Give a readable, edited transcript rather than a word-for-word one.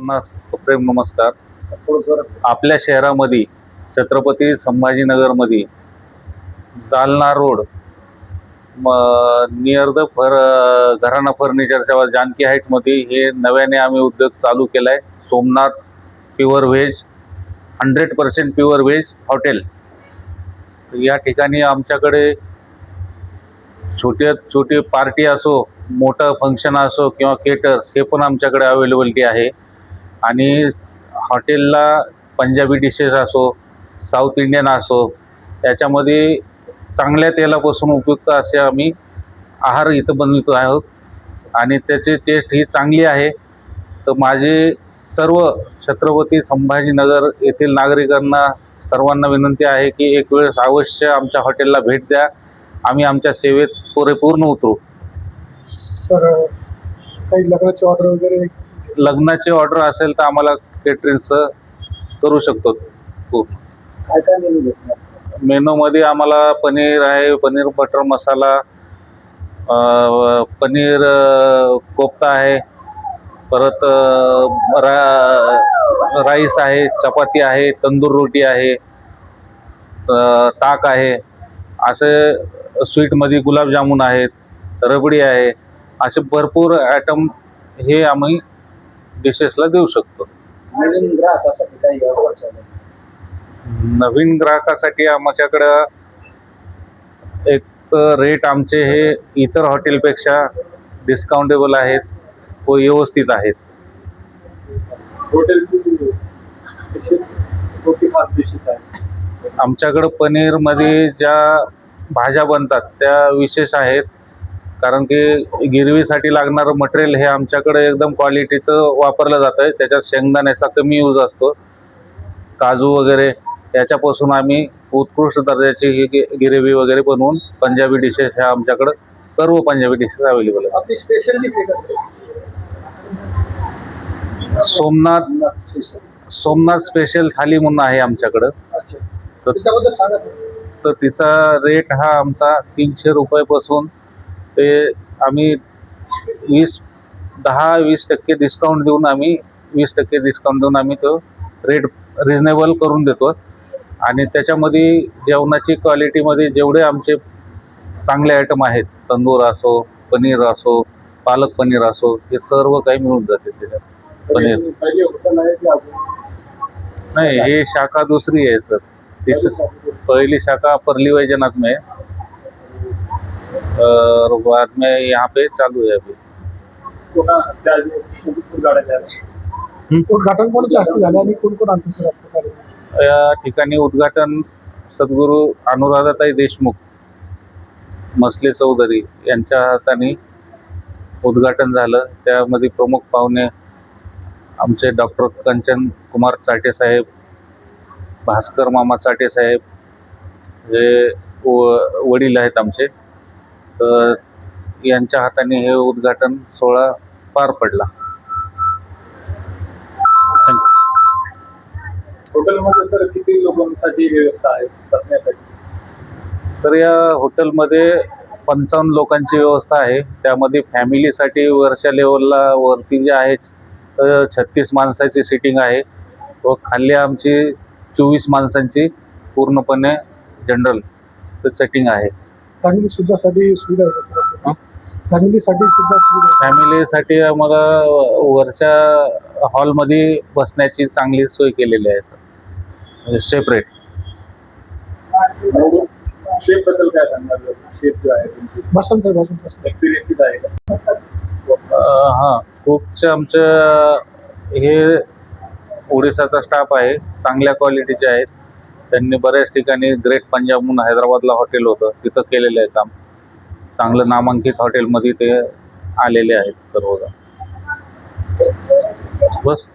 सर्वांना सप्रेम नमस्कार. आपल्या शहरामध्ये छत्रपती संभाजीनगरमध्ये Jalna road near the Gharana फर्निचरच्या जानकी हाईटमध्ये हे नव्याने आम्ही उद्योग चालू केला आहे. Somnath pure veg 100% pure veg hotel. या ठिकाणी आमच्याकडे छोटे पार्टी असो, मोठं फंक्शन असो किंवा केटर्स हे पण आमच्याकडे अवेलेबिलिटी आहे. आणि हॉटेलला पंजाबी डिशेस असो, साऊथ इंडियन असो, याच्यामध्ये चांगल्या तेलापासून उपयुक्त असे आम्ही आहार इथं बनवितो आहोत आणि त्याची टेस्ट ही चांगली आहे. तर माझे सर्व छत्रपती संभाजीनगर येथील नागरिकांना सर्वांना विनंती आहे की एक वेळेस अवश्य आमच्या हॉटेलला भेट द्या. आम्ही आमच्या सेवेत परिपूर्ण उतरू. सर, काही लग्नाची ऑर्डर वगैरे? लग्नाची ऑर्डर असेल तर आम्हाला केटरिंगचं करू शकतो. काय काय मेनू भेटणार? मेनूमध्ये आम्हाला पनीर आहे, पनीर बटर मसाला, पनीर कोफ्ता आहे, परत राईस आहे, चपाती आहे, तंदूर रोटी आहे, ताक आहे, असे स्वीटमध्ये गुलाबजामुन आहेत, रबडी आहे, असे भरपूर आयटम हे आम्ही डिशेसला देऊ शकतो. नवीन ग्राहकासाठी काही ऑफर? नवीन ग्राहकासाठी आमच्याकडं एक रेट आमचे हे इतर हॉटेलपेक्षा डिस्काउंटेबल आहेत व व्यवस्थित आहेत. हॉटेलची आमच्याकडं पनीरमध्ये ज्या भाज्या बनतात त्या विशेष आहेत, कारण की गिरवीसाठी लागणारं मटेरियल हे आमच्याकडे एकदम क्वालिटीचं वापरलं जातं आहे. त्याच्यात शेंगदाण्याचा कमी यूज असतो. काजू वगैरे याच्यापासून आम्ही उत्कृष्ट दर्जाची ही गिरेवी वगैरे बनवून पंजाबी डिशेस ह्या आमच्याकडं सर्व पंजाबी डिशेस अवेलेबल आहेत. आपली स्पेशल डिश सोमनाथ स्पेशल थाली म्हणून आहे आमच्याकडं. तर तिचा रेट हा आमचा 300 रुपयापासून ते आम्ही 10-20% डिस्काउंट देऊन आम्ही 20% डिस्काउंट देऊन आम्ही तो रेट रिजनेबल करून देतो. आणि त्याच्यामध्ये जेवणाची क्वालिटीमध्ये जेवढे आमचे चांगले आयटम आहेत, तंदूर असो, पनीर असो, पालक पनीर असो, हे सर्व काही मिळून जाते त्याच्यात. पनीर नहीं, ये शाखा दूसरी है सर. पहली शाखा परली वैजनाथ में है और बाद में यहाँ पे चालू है अभी. उद्घाटन कोण जास्त झालं आणि कोण कोण आणतो सर आपल्या? या ठिकाणी उद्घाटन सद्गुरू अनुराधाताई देशमुख मसले चौधरी यांच्या हाताने उद्घाटन झालं. त्यामध्ये प्रमुख पाहुणे आमचे डॉक्टर कंचन कुमार चाटे साहेब, भास्कर मामा चाटे साहेब, हे वडील आहेत आमचे. तर यांच्या हाताने हे उद्घाटन सोहळा पार पडला. हॉटेलमध्ये सर किती लोकांसाठी व्यवस्था आहे बसण्यासाठी? तर या हॉटेलमध्ये 55 लोकांची व्यवस्था आहे. त्यामध्ये फॅमिलीसाठी वरच्या लेवलला वरती जे आहे 36 माणसाची सिटिंग आहे व खाली आमची 24 माणसांची पूर्णपणे जनरल सेटिंग आहे. फॅमिली सुद्धासाठी सुविधा आहे सर? फॅमिलीसाठी सुद्धा सुविधा? फॅमिलीसाठी आम्हाला वरच्या हॉलमध्ये बसण्याची चांगली सोय केलेली आहे सर, सेपरेट. शेफ बद्दल काय सांगणार? शेफ जो आहे बसंत एक्सपिरियन्स आहे का? हां, खूपचे आमचं हे ओडिसाचा स्टाफ आहे, चांगल्या क्वालिटीचे आहेत. त्यांनी बऱ्याच ठिकाणी ग्रेट पंजाब म्हणून हैदराबादला हॉटेल होतं, तिथं केलेलं आहे काम. चांगलं नामांकित हॉटेलमध्ये ते आलेले आहेत सर्वजण. बस.